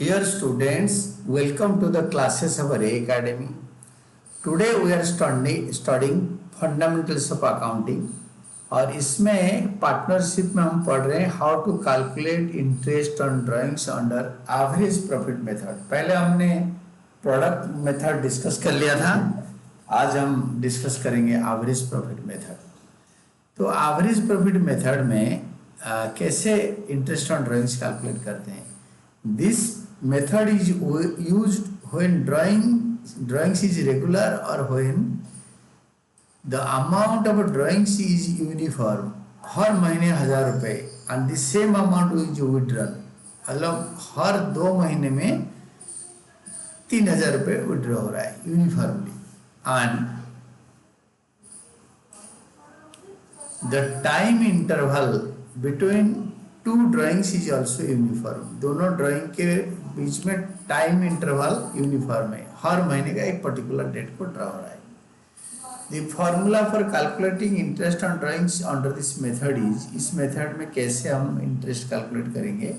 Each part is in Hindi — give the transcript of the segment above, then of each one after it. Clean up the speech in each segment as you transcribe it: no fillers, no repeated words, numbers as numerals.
Dear students, welcome to the classes of our Academy. Today we are studying fundamentals of accounting और इसमें पार्टनरशिप में हम पढ़ रहे हैं how to calculate interest on drawings under average profit method. पहले हमने प्रोडक्ट मेथड डिस्कस कर लिया था, आज हम डिस्कस करेंगे एवरेज प्रॉफिट मेथड। तो एवरेज प्रॉफिट मेथड में कैसे इंटरेस्ट ऑन ड्राइंग्स कैलकुलेट करते हैं। This method is used when drawings is regular or when the amount of drawings is uniform। हर महीने 1000 रुपये and the same amount is withdrawn। मतलब हर 2 महीने में 3000 रुपये विड्रॉ हो रहा है uniformly and the time interval between two drawings is also uniform. दोनों ड्राइंग के बीच में टाइम इंटरवल यूनिफॉर्म है, हर महीने का एक पर्टिकुलर डेट को ड्रा हो रहा है। The formula for calculating interest on drawings under this method is, इस मेथड में कैसे हम इंटरेस्ट कैलकुलेट करेंगे।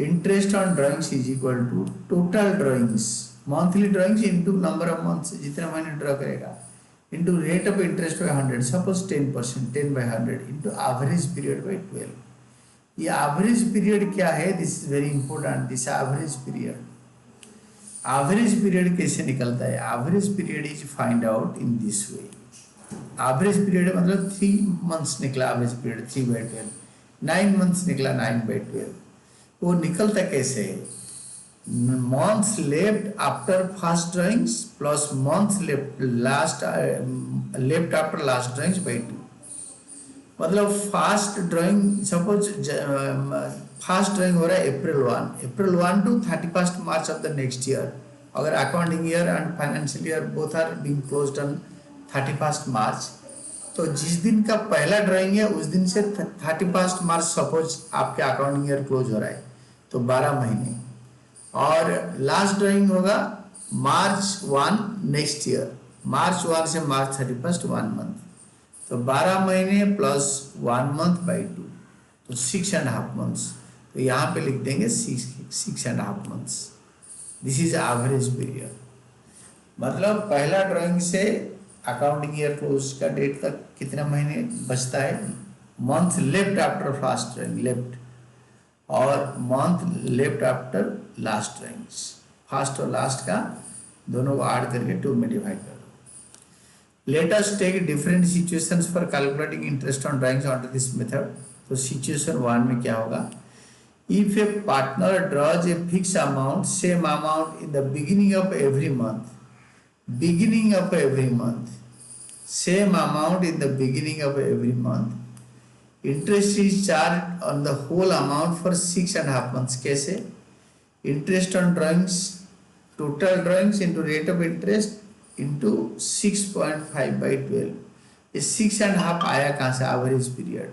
Interest on drawings is equal to total drawings, monthly drawings into number of months, जितना महीने ड्रा करेगा, into rate of interest by 100, suppose 10%, 10/100 into average period by 12। ये एवरेज पीरियड क्या है, this is very important. This average period कैसे निकलता है। Average period is find out in this way. Average period मतलब 3 मंथ्स निकला एवरेज पीरियड 3/12, 9 मंथ्स निकला 9/12। वो निकलता कैसे है, months left after first drawings plus months left after last drawings by 2। मतलब fast drawing, suppose fast drawing हो रहा है April 1 to 31 March of the next year. अगर accounting year and financial year both are being closed on 31 March, तो जिस दिन का पहला ड्राइंग है उस दिन से 31 मार्च सपोज आपके अकाउंटिंग ईयर क्लोज हो रहा है, तो 12 महीने। और लास्ट ड्राइंग होगा March 1 नेक्स्ट ईयर, March 1 से March 31 1 मंथ, तो 12 महीने प्लस 1 मंथ बाई 2, तो 6.5 मंथ्स। तो यहाँ पे लिख देंगे 6.5 months. This is average period. मतलब पहला ड्राइंग से अकाउंटिंग ईयर क्लोज का डेट तक कितना महीने बचता है, month left after first drawing left, और month left after last drawings. First और लास्ट का दोनों को ऐड करके 2 में डिवाइड कर। Let us take different situations for calculating interest on drawings under this method। तो situation 1 में क्या होगा, if a partner draws a fixed amount, same amount in the beginning of every month, same amount in the beginning of every month, interest is charged on the whole amount for 6.5 months। कैसे, interest on drawings, total drawings into rate of interest into 6.5/12। ये 6.5 आया कहाँ से, एवरेज पीरियड।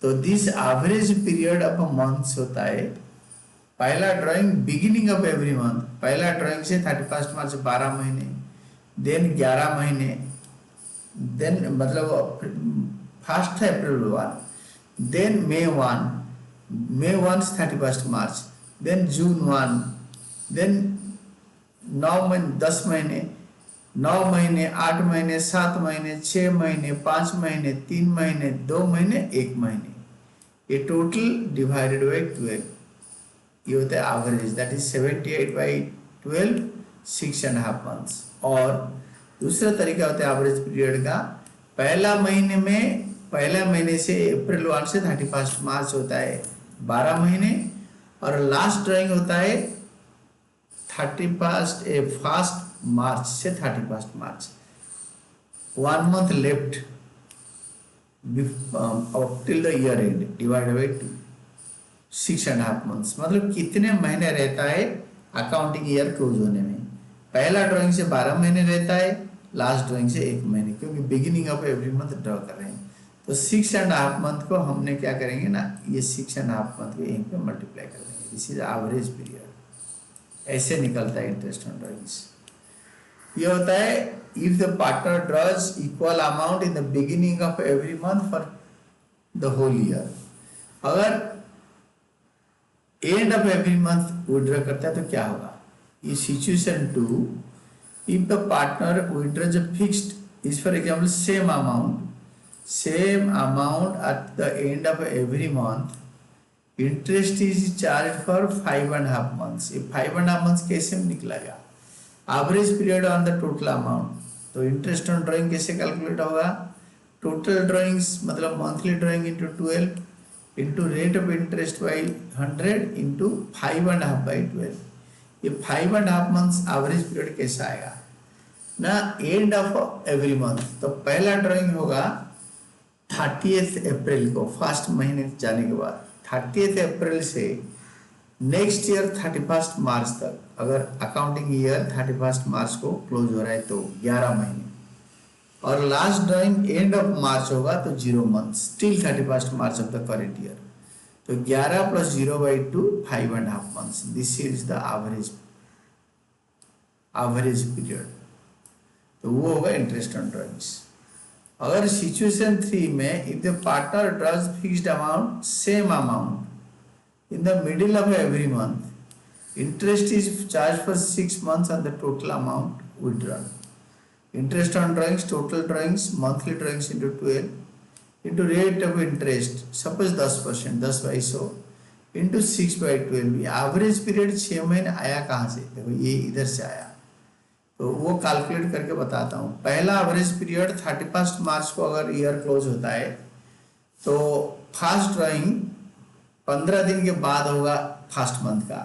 तो this average period of months होता है, पहला drawing beginning of every month, पहला ड्राइंग से 31 मार्च 12 महीने, देन 11 महीने, देन मतलब फर्स्ट April 1, देन May 1 से 31 मार्च, देन June 1, देन 9 महीने 10 महीने, 9 महीने 8 महीने 7 महीने 6 महीने 5 महीने 3 महीने 2 महीने 1 महीने, ये टोटल डिवाइडेड बाई 12, ये होता है एवरेज। That is 78/12, 6.5 months. और दूसरा तरीका होता है एवरेज पीरियड का, पहला महीने से April 1 से 31 मार्च होता है 12 महीने, और लास्ट ड्राइंग होता है 1 मार्च से 31 मार्च, 1 month left till the year and, divided by 2, 6.5 months. मतलब कितने महीने रहता है अकाउंटिंग ईयर क्लोज होने में। पहला ड्राइंग से 12 महीने रहता है, लास्ट ड्राइंग से 1 महीने, क्योंकि beginning of every month draw कर रहे हैं। तो 6.5 मंथ को हमने क्या करेंगे ना, ये 6.5 मंथ को यहीं पे मल्टीप्लाई कर देंगे। This is average period. ऐसे निकलता है इंटरेस्ट ऑन ड्राइंग्स। ये होता है if the partner draws equal amount in the beginning of every month for the whole year. अगर end of every month withdraw करता है तो क्या होगा? ये situation 2, if the partner withdraws a fixed is for example same amount at the end of every month, interest is charge for 5.5 months. ये 5.5 मंथ्स कैसे निकलेगा? Average period on the total amount, तो इंटरेस्ट ऑन ड्राइंग कैसे कैलकुलेट होगा? टोटल ड्राइंग्स मतलब monthly drawing into 12 into rate of interest by 100 into 5.5 by 12। ये 5.5 मंथ्स एवरेज पीरियड कैसा आएगा ना? एंड ऑफ एवरी मंथ, तो पहला ड्राइंग होगा 30 अप्रैल को, फर्स्ट महीने जाने के बाद 30 अप्रैल से नेक्स्ट ईयर 31 मार्च तक, अगर अकाउंटिंग ईयर 31 मार्च को क्लोज हो रहा है तो 11 महीने, और last drawing end of March होगा तो 0 months till 31 March of the current year, तो 11 plus 0/2 5.5 months. This is the average period, तो वो होगा इंटरेस्ट ऑन ड्राइंग्स। अगर सिचुएशन 3 में if the partner draws fixed amount same amount in the middle of every month, interest is charged for 6 months on the total amount withdrawn. Interest on drawings, total drawings, monthly drawings into 12 into rate of interest, suppose 10%, 10/100 into 6/12। Average period 6 महीने आया कहाँ से? देखो ये इधर से आया, तो वो कैलकुलेट करके बताता हूँ। पहला एवरेज पीरियड 31 मार्च को अगर ईयर क्लोज होता है तो फर्स्ट ड्राइंग 15 दिन के बाद होगा फर्स्ट मंथ का।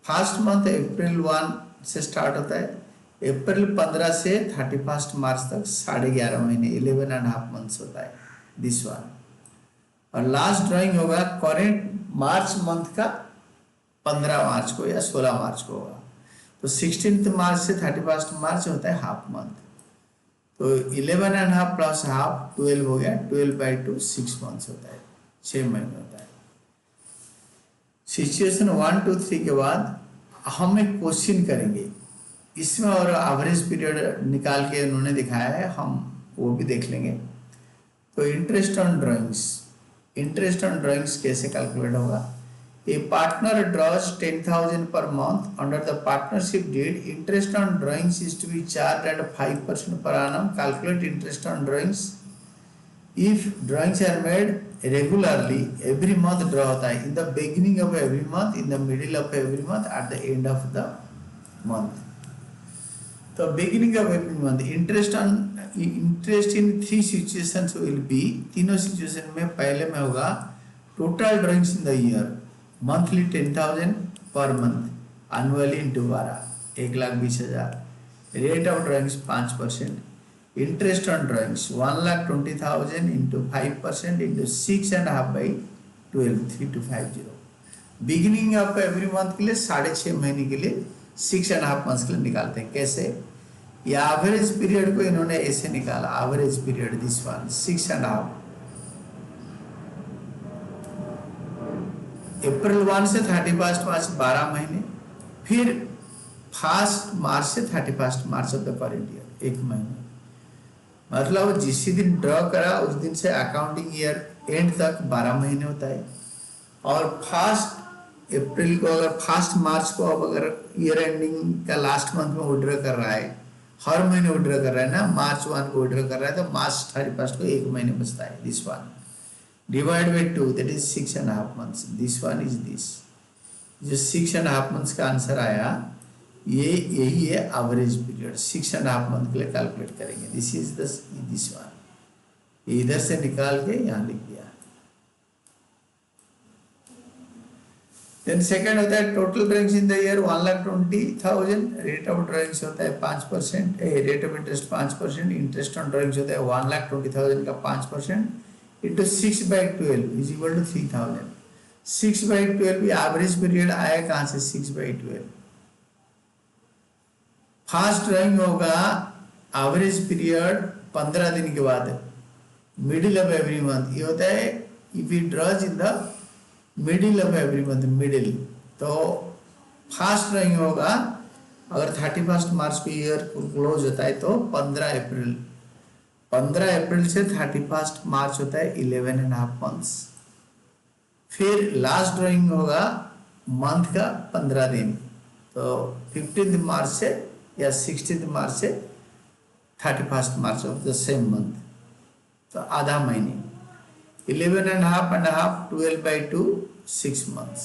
फर्स्ट मंथ अप्रैल 1 से स्टार्ट होता है, अप्रैल 15 से 31 मार्च तक 11.5 महीने 11.5 मंथ्स होता है दिस वन। और लास्ट ड्राइंग होगा करेंट मार्च मंथ का 15 मार्च को या 16 मार्च को होगा, तो 16 मार्च से 31 मार्च होता है हाफ मंथ, तो 11.5 प्लस हाफ 12 हो गया, 12/2 6 मंथ्स होता है, 6 महीने होता है। सिचुएशन 1, 2, 3 के बाद हम एक क्वेश्चन करेंगे इसमें, और एवरेज पीरियड निकाल के उन्होंने दिखाया है, हम वो भी देख लेंगे। तो इंटरेस्ट ऑन ड्राइंग्स कैसे कैलकुलेट होगा? A partner draws 10,000 per month under the partnership deed, interest on drawings is to be charge at 5% per annum। Calculate interest on drawings if drawings are made regularly, every month draw होता है, in the beginning of every month, in the middle of every month, at the end of the month। तो beginning of every month interest in 3 situations will be, तीनों सिचुएशन में पहले में होगा total drawings in the year monthly 10,000 per month, annually into 12 1,20,000, rate of drawings 5%, interest on drawings 1,20,000 into 5% into 6.5/12 3250। Beginning of every month के लिए 6.5 महीने के लिए 6.5 मंथ्स के लिए निकालते हैं। कैसे? ये एवरेज पीरियड को इन्होंने ऐसे निकाला, एवरेज पीरियड दिस वन 6.5, अप्रैल 1 से 31 मार्च 12 महीने, फिर 1 मार्च से 31 March of the current year 1 महीने, मतलब जिस दिन ड्रॉ करा उस दिन से अकाउंटिंग ईयर एंड तक 12 महीने होता है। और 1 अप्रैल को अगर 1 मार्च को अब अगर ईयर एंडिंग का लास्ट मंथ में विड्रॉ कर रहा है, हर महीने विड्रॉ कर रहा है ना, मार्च 1 को विड्रॉ कर रहा है तो मार्च 31 को 1 महीने बचता है, this one divide by 2 that is 6.5 months, this one is this. जो 6.5 मंथ्स का आंसर आया ये यही है एवरेज पीरियड, 6.5 मंथ के लिए कैलकुलेट करेंगे। दिस इज दिस वन, इधर से निकाल के यहाँ लिख दिया। देन सेकंड होता है total drawings in the year 1,20,000, rate of drawings होता है 5%, rate of interest 5%, interest on drawings होता है 1,20,000 का 5% इंटू 6/12 इज इक्वल टू 3,000। 6/12 भी एवरेज पीरियड आया कहाँ से? 6/12। फर्स्ट ड्राइंग होगा एवरेज पीरियड 15 दिन के बाद, मिडिल ऑफ एवरी मंथ, ये होता है if you draws in the middle of every month, middle, तो फर्स्ट ड्राइंग होगा अगर 31 मार्च को ईयर क्लोज होता है तो 15 अप्रैल, 15 अप्रैल से 31 मार्च होता है 11.5 मंथ्स। फिर लास्ट ड्राइंग होगा मंथ का 15 दिन, तो 15 मार्च से या 16 मार्च से 31 March of the same month, तो आधा महीने। 11 and half 12/2 6 months।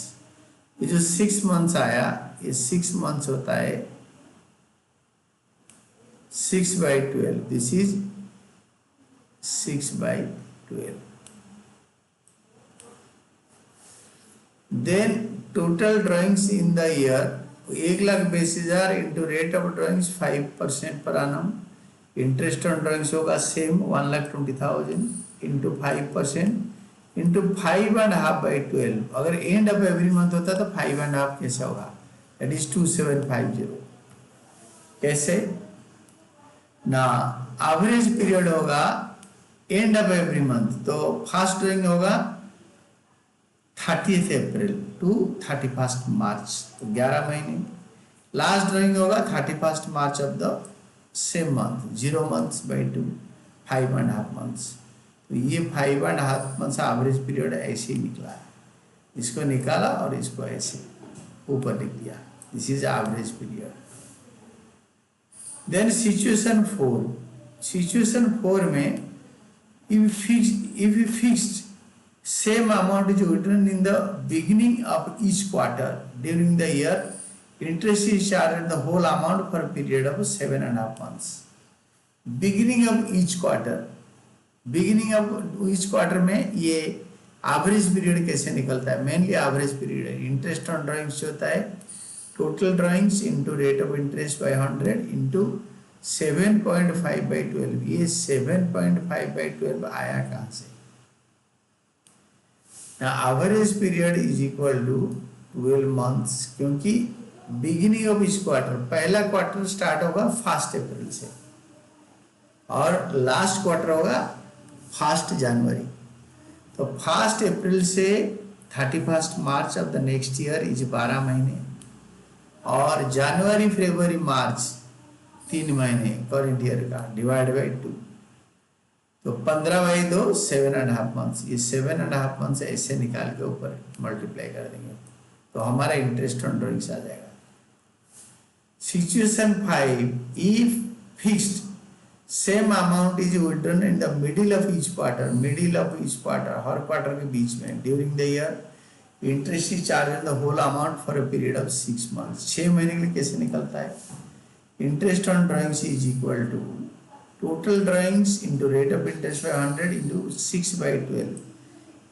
ये जो 6 months आया, ये 6 months होता है 6/12, this is 6/12। Then total drawings in the year, 1,20,000 into rate of drawings 5% per annum, interest on drawings होगा same 1,20,000 into 5% into 5.5/12। अगर end of every month होता तो 5.5 कैसे होगा, that is 2750। कैसे ना, average period होगा end of every month, तो फर्स्ट ड्राइंग होगा 30th अप्रैल टू 31st मार्च, तो 11 महीने। लास्ट ड्राइंग होगा 31st March of the same month, 0 months by 2, 5.5 months। तो ये 5.5 months एवरेज पीरियड ऐसे ही निकला है, इसको निकाला और इसको ऐसे ऊपर लिख दिया, this is average period. Then situation 4, situation 4 में if you fixed same amount is withdrawn in the beginning of each quarter during the year, interest is charged the whole amount for a period of 7.5 months। beginning of each quarter, beginning of each quarter में ये एवरेज पीरियड कैसे निकलता है, मेनली एवरेज पीरियड है। इंटरेस्ट ऑन ड्राइंग्स होता है total drawings into rate of interest by 100 into 7.5/12। ये 7.5/12 आया कहाँ से, average period is equal to 12 months, क्योंकि बिगिनिंग ऑफ इस क्वार्टर, पहला क्वार्टर स्टार्ट होगा 1 अप्रैल से और लास्ट क्वार्टर होगा 1 जनवरी, तो 1 अप्रैल से 31 March of the next year is 12 महीने, और जनवरी फरवरी मार्च 3 महीने करंट ईयर का, डिवाइड बाई 2, तो 15/2 7.5 months। ये 7.5 months ऐसे निकाल के ऊपर मल्टीप्लाई कर देंगे तो हमारा इंटरेस्ट ऑन ड्राइंग्स आ जाएगा। Situation 5, if fixed same amount is withdrawn in the middle of each quarter, middle of each quarter, हर क्वार्टर के बीच में, during the year interest is charge the whole amount for a period of 6 months। 6 महीने के लिए कैसे निकलता है, interest on drawings is equal to total drawings into rate of interest by 100 into 6/12।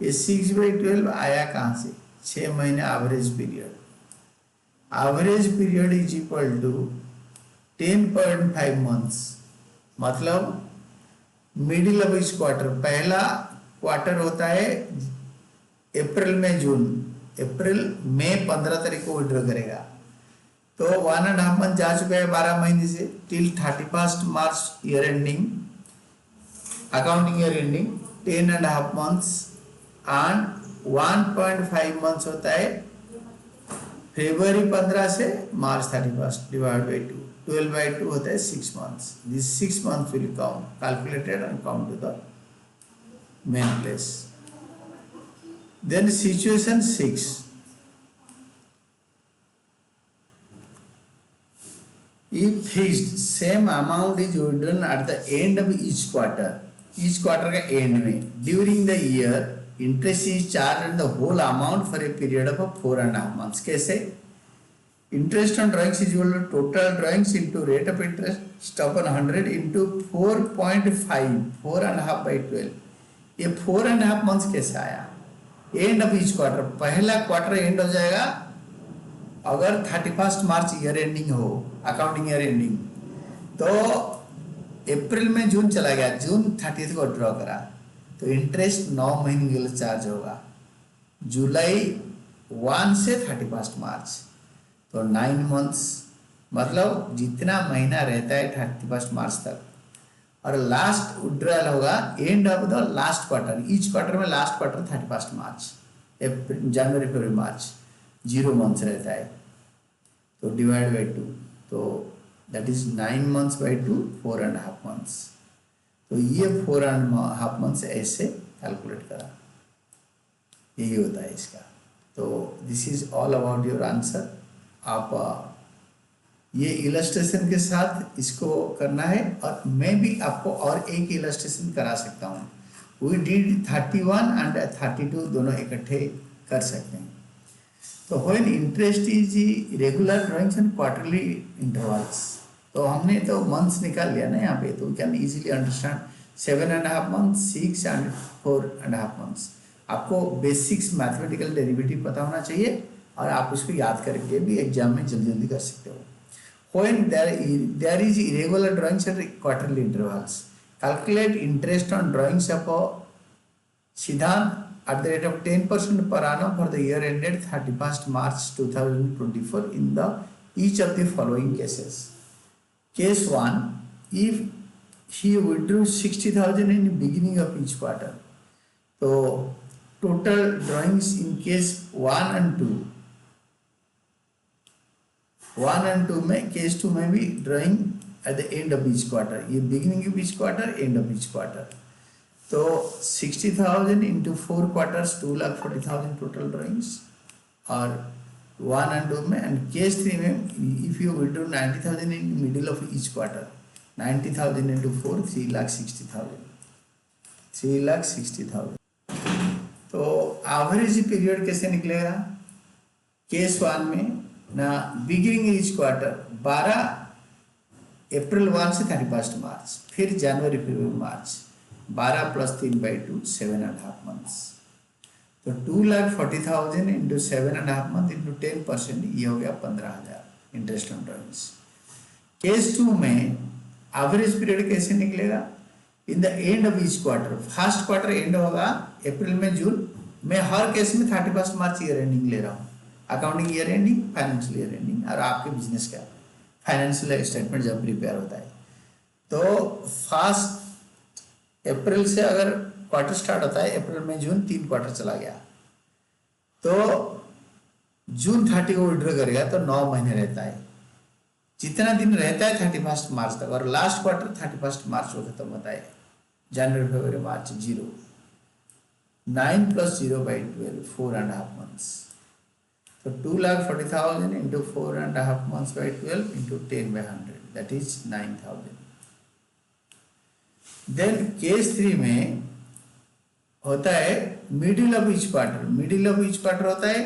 ये 6/12 आया कहाँ से, 6 महीने average period, average period is equal to 10.5 months, मतलब मिडिल ऑफ इस क्वार्टर, पहला क्वार्टर होता है अप्रैल में जून, अप्रैल में 15 तारीख को विड्रॉ करेगा, तो 1.5 month जा चुका है 12 महीने से, till 31 March year ending, accounting year ending 10.5 months and 1.5 months होता है फरवरी 15 से मार्च 31 डिवाइड बाई 2, 12/2 होता है 6 months। This 6 months will count, calculated and count to the main place. Then situation 6, if fixed same amount is withdrawn at the end of each quarter, each quarter का end में, during the year interest is charged on the whole amount for a period of 4.5 months। कैसे, interest on drawings is equal to total drawings into rate of interest upon 100 into 4.5, 4.5/12। ये 4.5 months कैसे आया, एंड ऑफ ईच क्वार्टर, पहला क्वार्टर एंड हो जाएगा अगर 31 मार्च ईयर एंडिंग हो, अकाउंटिंग ईयर एंडिंग, तो अप्रैल में जून चला गया, जून 30 को ड्रॉ करा, तो इंटरेस्ट 9 महीने के लिए चार्ज होगा, जुलाई 1 से 31 मार्च, तो 9 months, मतलब जितना महीना रहता है 31 मार्च तक, और लास्ट विड्रॉल होगा and of the last quarter, each quarter में लास्ट क्वार्टर 31 मार्च, जनवरी फरवरी मार्च 0 months रहता है, तो डिवाइड बाई 2, तो that is 9 months by 2, 4.5 months। तो ये 4.5 months ऐसे कैलकुलेट करा, यही होता है इसका। तो this is all about your answer. आप ये इलस्ट्रेशन के साथ इसको करना है, और मैं भी आपको और एक इलस्ट्रेशन करा सकता हूँ। वी डिड 31 एंड 32 दोनों इकट्ठे कर सकते हैं। तो when interest is regular drawings and quarterly intervals, तो हमने तो मंथ्स निकाल लिया ना यहाँ पे, तो we can easily understand 7.5 months, 6 and 4.5 months। आपको बेसिक्स मैथमेटिकल डेरिवेटिव पता होना चाहिए, और आप उसको याद करके भी एग्जाम में जल्दी जल्दी कर सकते हो। When there is irregular drawings at quarterly intervals, calculate interest on drawings of Siddhant at the rate of 10% per annum for the year ended 31st March 2024 in the each of the following cases. Case 1, if he withdrew 60,000 in the beginning of each quarter, so total drawings in case 1 and 2 में, केस 2 में भी drawing at the end of each quarter, ये beginning of each quarter, end of each quarter. तो 60,000 इंटू 4 क्वार्टर्स 2,40,000 टोटल ड्राइंग्स, और 1 and 2 में। एंड केस 3 में if you withdraw 90,000 in middle of each quarter, 90,000 into 4 3,60,000, 3,60,000। तो एवरेज पीरियड कैसे निकलेगा? केस 1 में ना बिगिनिंग ईच क्वार्टर 12 अप्रैल 1 से 31 मार्च, फिर जनवरी फरवरी मार्च, 12 + 3/2 7.5 months। तो 2,40,000 इंटू 7.5 month इंटू 10%, ये हो गया 15,000 इंटरेस्ट ऑन ड्राइंग्स। केस 2 में एवरेज पीरियड कैसे निकलेगा? In the end of each quarter, first quarter and होगा अप्रैल में जून, मैं हर केस में 31 मार्च ईयर एंडिंग ले रहा हूँ, accounting year ending, financial year ending, और आपके बिजनेस का फाइनेंशियल स्टेटमेंट जब प्रिपेयर होता है। तो फर्स्ट अप्रैल से अगर क्वार्टर स्टार्ट होता है, अप्रैल में जून 3 क्वार्टर चला गया, तो जून 30 को विड्रॉ करेगा तो 9 महीने रहता है, जितना दिन रहता है 31 मार्च तक, और लास्ट क्वार्टर 31 मार्च को खत्म होता है, जनवरी फरवरी मार्च 0, 9 + 0/12 4.5 months। So 2,40,000 into 4.5 months by 12 into 10/100, that is 9,000। Then case 3 में होता है middle of each quarter. Middle of each quarter होता है,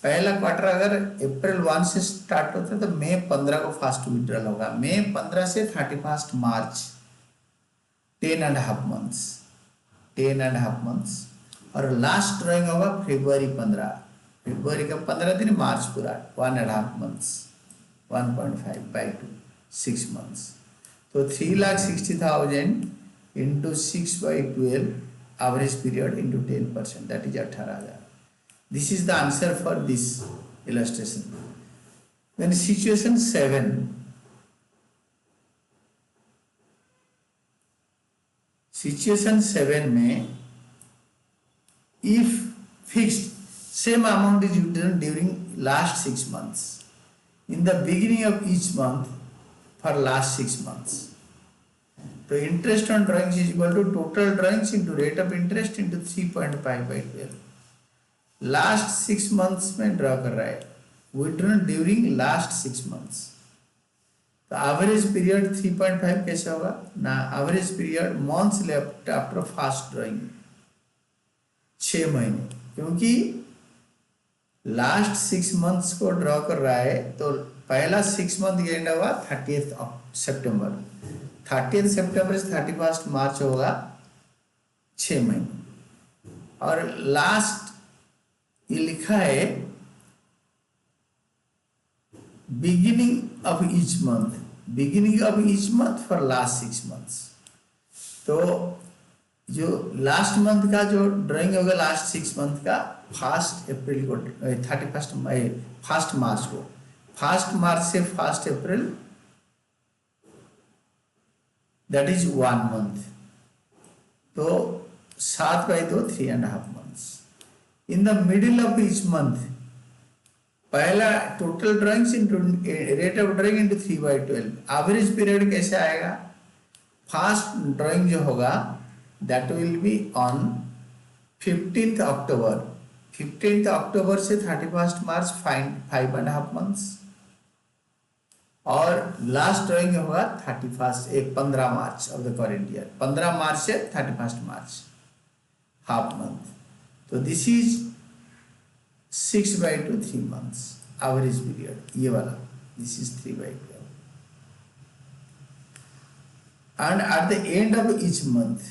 पहला क्वार्टर अगर अप्रैल 1 से स्टार्ट होता है तो मई 15 को फर्स्ट विड्रॉल होगा, मई 15 से 31 मार्च 10.5 months, 10.5 months। और लास्ट ड्राइंग होगा फरवरी 15, फरवरी का 15 दिन, मार्च पूरा 1.5 months, 1.5/2 6 months। तो 3,60,000 into 6/12 average period into 10%, that is 18,000। This is the answer for this illustration. Then situation 7, situation 7 में if fixed same amount is withdrawn during last 6 months in the beginning of each month for last 6 months, तो interest on drawings is equal to total drawings into rate of interest into 3.5/12। Last 6 months में ड्रॉ कर रहा है, withdrawn during last 6 months, तो एवरेज पीरियड 3.5 कैसे होगा ना? Average period months left after first drawing 6 महीने, क्योंकि लास्ट 6 months को ड्रॉ कर रहा है, तो पहला 6 month एंड होगा 30th सितंबर, 30th सितंबर से 31 मार्च होगा 6 महीने। और लास्ट ये लिखा है beginning of each month, beginning of each month for last 6 months। तो जो लास्ट मंथ का जो ड्राइंग होगा लास्ट 6 month का, फर्स्ट अप्रैल को 31 मई, फर्स्ट मार्च को, फर्स्ट मार्च से first April, that is 1 month। तो 7/2 3.5 months। In the middle of each month, पहला total drawings into rate of drawing into 3/12, average period कैसे आएगा? फर्स्ट ड्राइंग जो होगा that will be on 15th October, 15 October से 31 मार्च 5.5 मंथ्स, और लास्ट ड्राइंग होगा 15 मार्च ऑफ द करेंट ईयर, 15 मार्च से 31 मार्च, हाफ मंथ। तो this is 6/2 3 months average period, ये वाला this is 3/12। And at the end of each month,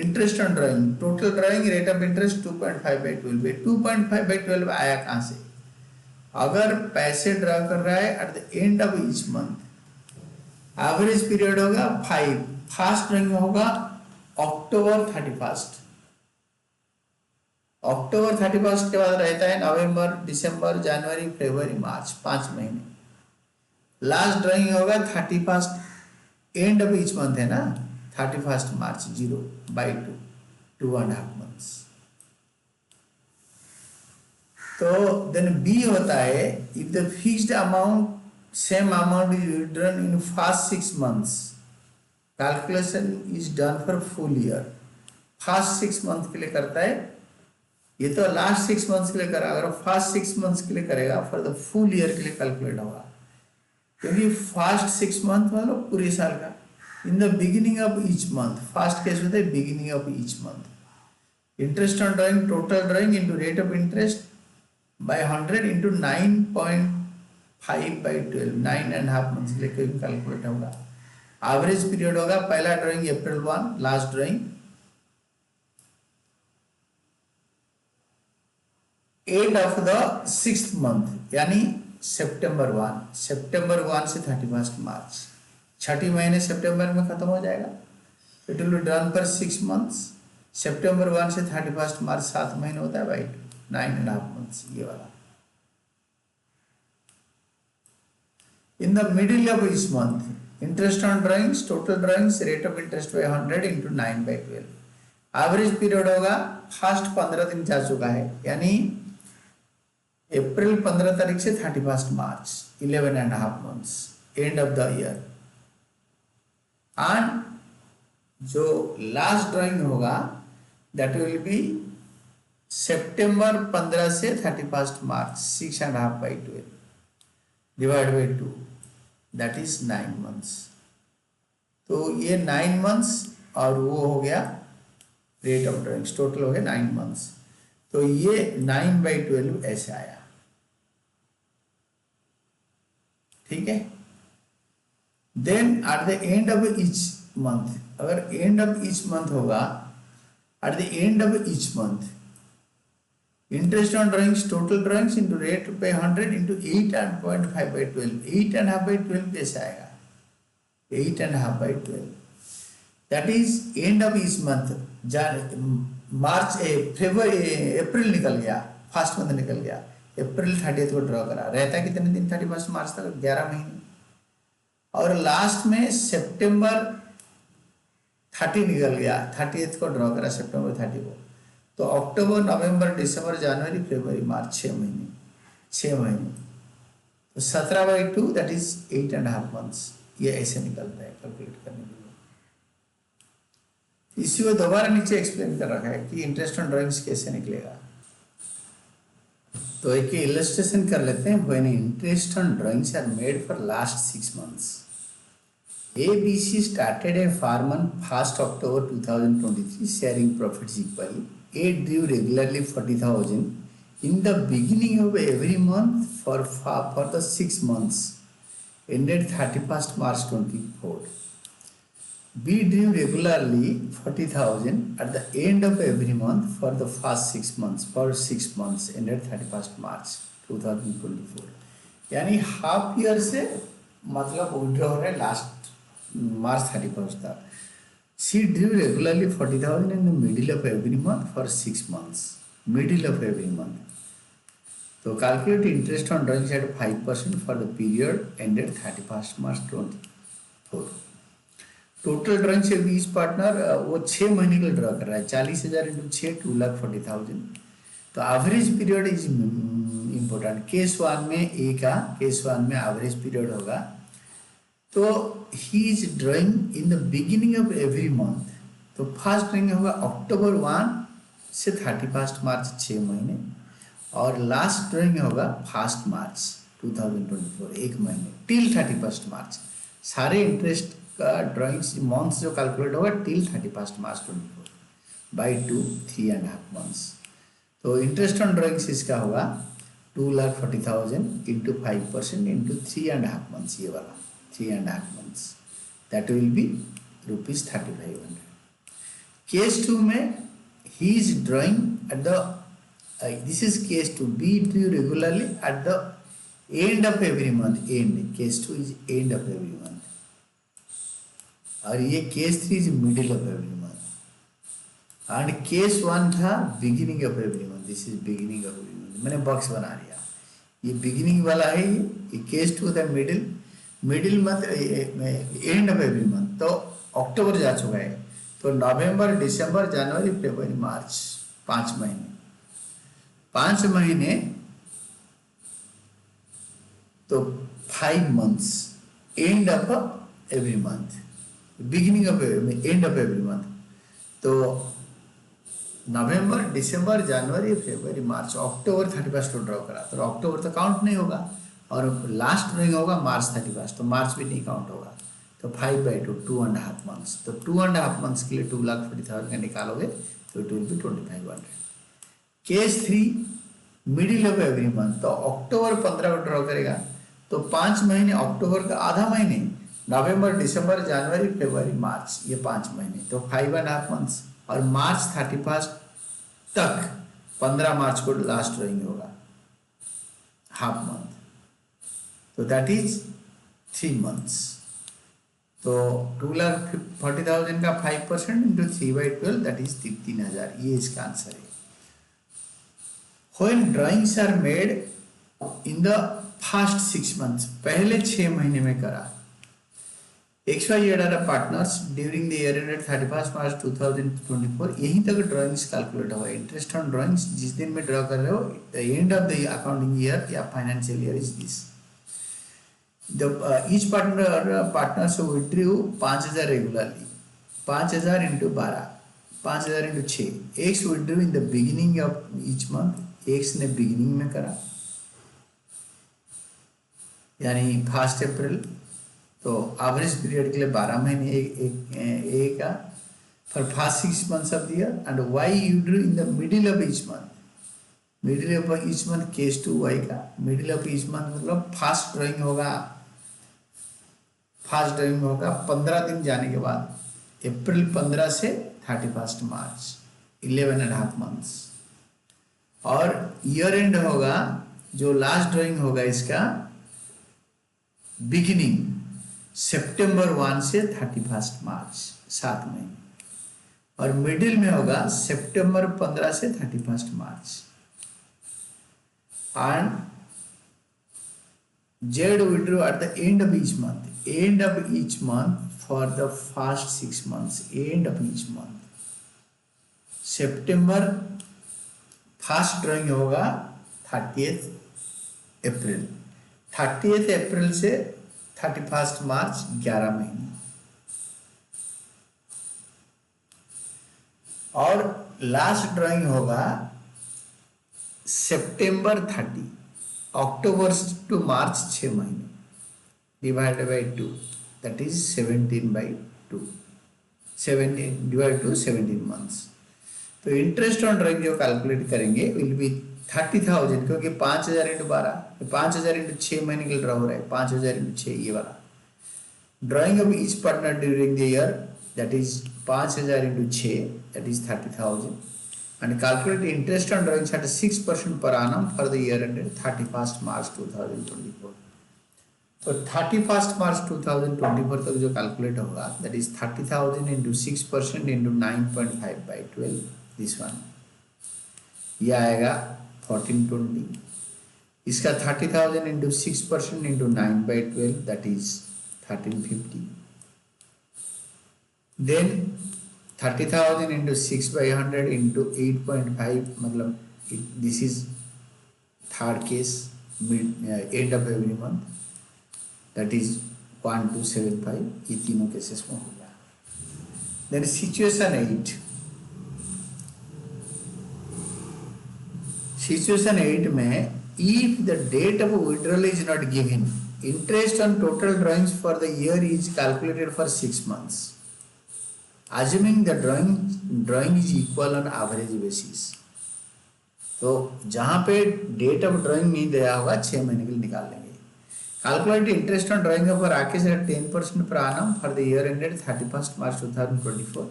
interest on drawing, total drawing rate of interest 2.5/12 है। 2.5/12 आया कहाँ से? अगर पैसे ड्रा कर रहा है eight the end of each month, average period होगा 5, फास्ट ड्राइंग होगा अक्टूबर 31। अक्टूबर 31 के बाद रहता है नवंबर, दिसंबर, जनवरी, फरवरी, मार्च, 5 महीने। लास्ट ड्राइंग होगा 31 एंड ऑफ ईच मंथ है ना, 31 मार्च, 0/2, 2.5 मंथ्स। तो देन बी होता है, if the fixed amount same amount is withdrawn in first 6 months, calculation is done for full year. First 6 month के लिए करता है, ये तो लास्ट 6 मंथ्स के लिए करा, अगर फर्स्ट 6 मंथ्स के लिए करेगा फॉर द फुल ईयर के लिए कैलकुलेट होगा, क्योंकि फर्स्ट 6 मंथ मतलब पूरे साल का। इन the beginning of each month, first case होता है beginning of each month. Interest on drawing, total drawing into rate of interest by 100 into 9.5/12, 9.5 months के लिए कैलकुलेट होगा। एवरेज पीरियड होगा, पहला drawing April 1, last drawing end of the 6th month, यानी September 1 से 31 मार्च, छठी महीने सितंबर में खत्म हो जाएगा। It will be done for 6 months. September 1 से 31 मार्च 7 महीने होता है, भाई 9.5 मंथ्स, ये वाला। इन the middle of each month, interest on drawings, total drawings, rate of interest by 100 into 9/12। Average period होगा, फर्स्ट 15 दिन जा चुका है, यानी अप्रैल 15 तारीख से 31 मार्च, 11.5 months, and of the year. And जो लास्ट ड्राइंग होगा दैट विल बी September 15 से 31 मार्च, 6.5/12 divide by 2, that is 9 months. तो ये 9 मंथ्स और वो हो गया रेट ऑफ ड्राइंग्स, टोटल हो गया 9 मंथ्स। तो ये 9/12 ऐसे आया, ठीक है। Then at the end of each month, अगर एंड ऑफ ईच मंथ होगा, at the end of each month interest on drawings, total drawings into rate by 100 into 8.5/12, 8.5/12 कैसे आएगा? 8.5/12 that is end of each month. March, April निकल गया, फर्स्ट मंथ निकल गया, अप्रैल 30 को ड्रॉ करा, रहता है कितने दिन 31 मार्च तक? 11 महीने। और लास्ट में September 30 निकल गया, 30 को ड्रॉ करा, September 30 को। तो अक्टूबर, नवंबर, दिसंबर, जनवरी, फरवरी, मार्च, 6 महीने। तो 17/2 दैट इज 8.5 मंथ्स। ये ऐसे निकलता है कैलकुलेट करने के लिए। इसी को दोबारा नीचे एक्सप्लेन कर रखा है कि इंटरेस्ट ऑन ड्राइंग्स कैसे निकलेगा। तो एक इलस्ट्रेशन कर लेते हैं। When interest on drawings are made for last 6 months, ABC started a farm on 1st October 2023, sharing profits equally. A drew regularly 40,000 in the beginning of every month for the 6 months ended 31st March 24. B drew regularly 40,000 at the end of every month for the first 6 months, for 6 months ended 31st March 2024. यानी हाफ ईयर से मतलब विड्रॉ हो रहा है लास्ट March 31st तक। She drew regularly 40,000 in the middle of every month for 6 months. Middle of every month. So calculate interest on drawings at 5% for the period ended 31st March 24. Total drawing से बीच पार्टनर वो 6 महीने के लिए ड्रा कर रहा है, 40,000 इंटू 6, 2,40,000। तो average period is important. Case 1 में ए का, केस 1 में एवरेज पीरियड होगा। तो he is drawing in the beginning of every month. तो फर्स्ट ड्राइंग होगा October 1 से 31 मार्च, 6 महीने। और लास्ट ड्राइंग होगा 1 मार्च 2024, एक महीने टिल 31 मार्च। सारे इंटरेस्ट का ड्राइंग्स मंथ्स जो कैलकुलेट होगा टिल 31 मार्च 24 बाई 2 3.5 मंथ्स। तो इंटरेस्ट ऑन ड्राइंग्स इसका होगा 2,40,000 इंटू 5% इंटू 3.5 मंथ्स, ये वाला 3.5 months, that will B ₹3,500। Case 2 में he is drawing at the this is case 2, be due regularly at the end of every month, end, case 2 is end of every month, और ये case 3 is middle of every month, and case 1 था beginning of every month, this is beginning of every month, मैंने बॉक्स बना लिया, ये बिगिनिंग वाला है, ये केस 2 था middle, middle month end of every month, तो अक्टूबर जा चुका है, तो नवंबर दिसंबर जनवरी फरवरी मार्च 5 महीने, 5 महीने तो 5 months, and of every month, beginning of and of every month, तो नवंबर दिसंबर जनवरी फरवरी मार्च, अक्टूबर 31 को ड्रॉ करा, तो अक्टूबर तो काउंट नहीं होगा, और लास्ट ड्रॉइंग होगा मार्च 31, तो मार्च भी नहीं काउंट होगा, तो 5/2 2.5 मंथ्स, तो 2.5 मंथ्स के लिए 2,40,000 का निकालोगे तो it will be 2,500। Case 3 middle of every month, तो अक्टूबर 15 को ड्रॉ करेगा, तो 5 महीने, अक्टूबर का आधा महीने, नवंबर दिसंबर जनवरी फरवरी मार्च, ये 5 महीने, तो 5.5 मंथ्स, और मार्च 31 तक 15 मार्च को लास्ट ड्रॉइंग होगा, हाफ मंथ, तो दैट इज 3 मंथ्स, तो 2,40,000 का 5% इंटू 3/12 दैट इज 3,000, ये इसका आंसर है। When drawings are made in the first 6 months, पहले 6 महीने में करा, XI XII partners during the year ended 31 March 2024, यहीं तक ड्राइंग्स कैलकुलेट होगा। इंटरेस्ट ऑन ड्राइंग्स जिस दिन में ड्रॉ कर रहे हो, the end of the accounting year या financial year is this. Each partners withdrew 5,000 regularly, 5,000 into 12, 5,000 into 6, X withdrew in the beginning of each month, X ने बिगिनिंग में करा, यानी 1 अप्रैल, तो एवरेज पीरियड के लिए 12 महीने एक का, for first 6 months of the year, and Y you drew in the middle of each month, middle of each month case 2 Y का, मिडिल ऑफ ईच मंथ मतलब फर्स्ट ड्राइंग होगा, फर्स्ट ड्राइंग होगा 15 दिन जाने के बाद, अप्रैल 15 से 31 मार्च 11.5 मंथ्स, और ईयर एंड होगा, जो लास्ट ड्राइंग होगा इसका बिगिनिंग सितंबर 1 से 31 मार्च 7 महीने, और मिडिल में होगा सितंबर 15 से 31 March, and Z withdrew at the end of each month, end of each month for the first 6 months, end of each month, सितंबर फर्स्ट ड्राइंग होगा 30th अप्रैल, 30th अप्रैल से 31 मार्च 11 महीने, और लास्ट ड्राइंग होगा सितंबर 30, अक्टूबर टू मार्च 6 महीने, divided by 2, that is 17/2, 17 divide two 17 months। तो इंटरेस्ट ऑन ड्राइंग जो कैलकुलेट करेंगे विल बी 30,000, क्योंकि 5,000 इंटू 12, 5,000 इंटू 6 महीने के लिए ड्रॉ हो रहा है, 5,000 इंटू 6 ये वाला, drying of each partner during the year that is 5,000 into 6 that is 30,000, and calculate interest on drawings at 6% per annum for the year ended 31st March 2024। तो 31st March 2024 तक जो कैलकुलेट होगा that is 30,000 into 6% into 9.5/12, this one, ये आएगा 1420, इसका 30,000 into 6% into 9/12 that is 1350, then 30,000 into 6/100 into 8.5, मतलब this is third case, end of every month, that is 1275, ये तीनों केसेस में हो गया। Then situation 8, सिचुएशन 8 में if the date of withdrawal is not given, interest on total drawings for the year is calculated for 6 months, assuming the drawing is equal on average basis. तो जहाँ पे डेट ऑफ ड्राइंग नहीं दिया होगा 6 महीने के लिए निकाल लेंगे. Calculate interest on drawing of Rakesh at 10% per annum for the year ended 31st March 2024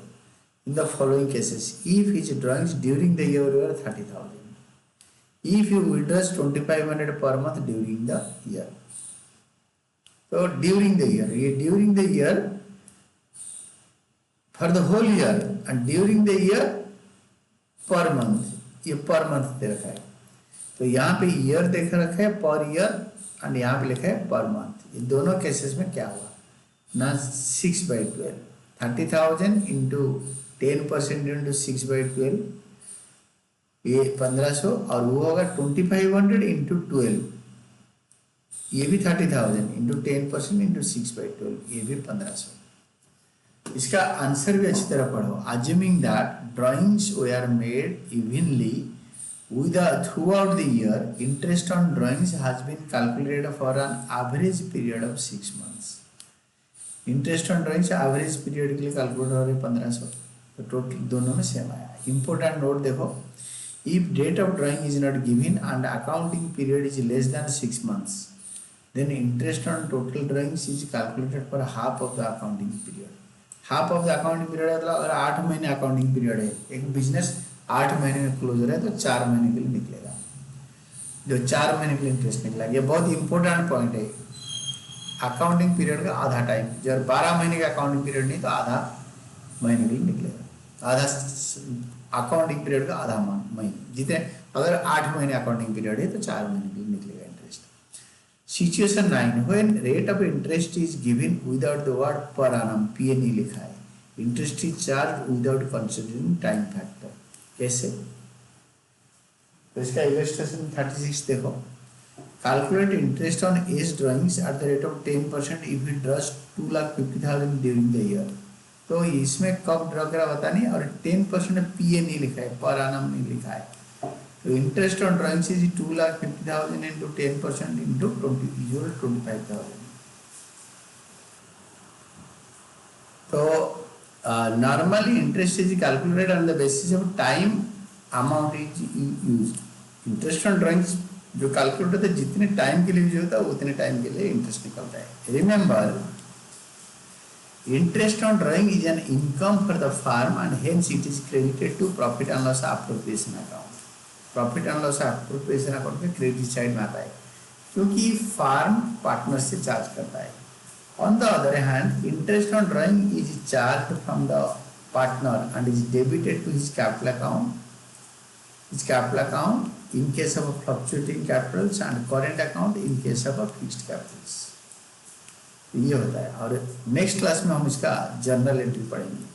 in the following cases. If his drawings during the year were 30,000, if he withdraws 2,500 per month during the year. So during the year for the whole year and during the year per month, ये पर मंथ दे रखा है. तो यहाँ पे ईयर देख रखा है पर ईयर एंड यहाँ पे लिखा है पर मंथ. ये दोनों केसेस में क्या हुआ ना 6/12 30,000 इंटू 10% इंटू 6/12 ये 1500 और वो होगा 2,500 इंटू 12 ये भी 30,000 इंटू 10% इंटू 6/12 ये भी 1500. इसका आंसर भी अच्छी तरह पढ़ो. Assuming that drawings were made evenly throughout the year, interest on drawings has been calculated for an average period of 6 months. Interest on drawings average period के लिए कैलकुलेट हो रही 1500. तो टोटल दोनों में सेम आया. इंपॉर्टेंट नोट देखो, if date of drawing is not given and accounting period is less than 6 months, then interest on total drawings is calculated for half of the accounting period. Half of the accounting period है. मतलब अगर 8 महीने अकाउंटिंग पीरियड है, एक बिजनेस 8 महीने में क्लोजर है तो 4 महीने के लिए निकलेगा. जो 4 महीने के लिए इंटरेस्ट निकला, ये बहुत इंपॉर्टेंट पॉइंट है. अकाउंटिंग पीरियड का आधा टाइम, जब 12 महीने का अकाउंटिंग पीरियड नहीं तो आधा महीने के लिए निकलेगा. आधा अकाउंटिंग पीरियड का आधा महीने जितने, अगर 8 महीने अकाउंटिंग पीरियड है तो 4 महीने के लिए निकलेगा interest. Situation 9, when rate of interest is given without the word per annum, PNE लिखा है. Interest is charge without considering time factor. कैसे? तो इसका इलस्ट्रेशन 36 देखो. Calculate interest on A's drawings at the rate of 10% if it draws 2,50,000 during the year. तो इसमें कब ड्रॉ करा पता नहीं, और 10% PNE लिखा है, पर annum नहीं लिखा है. तो interest on drawings is 2,50,000 into 10% into 25,000. तो normally interest is calculated on the basis of time amount is used. Interest on drawings जो कैलकुलेट होता है जितने टाइम के लिए यूज होता है उतने टाइम के लिए इंटरेस्ट निकलता है. Remember, interest on drawing is an income for the firm and hence it is credited to profit and loss appropriation account. Profit and loss appropriation account के क्रेडिट साइड में आता है क्योंकि फार्म पार्टनर से चार्ज करता है. On the other hand, interest on drawing is charge from the partner and is debited to his capital account. His capital account in case of fluctuating capitals and current account in case of fixed capitals. ये होता है. और नेक्स्ट क्लास में हम इसका जर्नल एंट्री पढ़ेंगे.